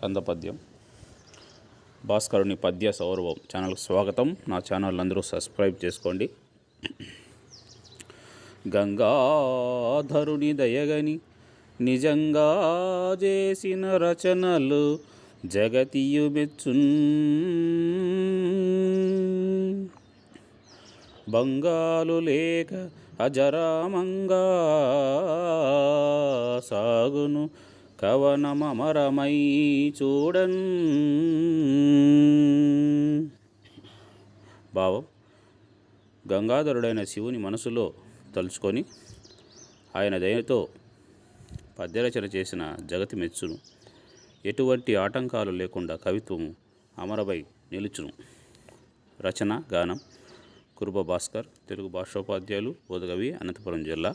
కందపద్యం భాస్కరుని పద్య సౌరభం ఛానల్కు స్వాగతం. నా ఛానల్ అందరూ సబ్స్క్రైబ్ చేసుకోండి. గంగాధరుని దయగని నిజంగా చేసిన రచనలు జగతియు మెచ్చున్. బంగాలు లేక అజరామంగా సాగును కవనమరమై చూడన్. భావం: గంగాధరుడైన శివుని మనసులో తలుచుకొని ఆయన దయతో పద్యరచన చేసిన జగతి మెచ్చును. ఎటువంటి ఆటంకాలు లేకుండా కవిత్వము అమరమై నిలుచును. రచన గానం కురుబ భాస్కర్, తెలుగు భాషోపాధ్యాయులు, బోధకవి, అనంతపురం జిల్లా.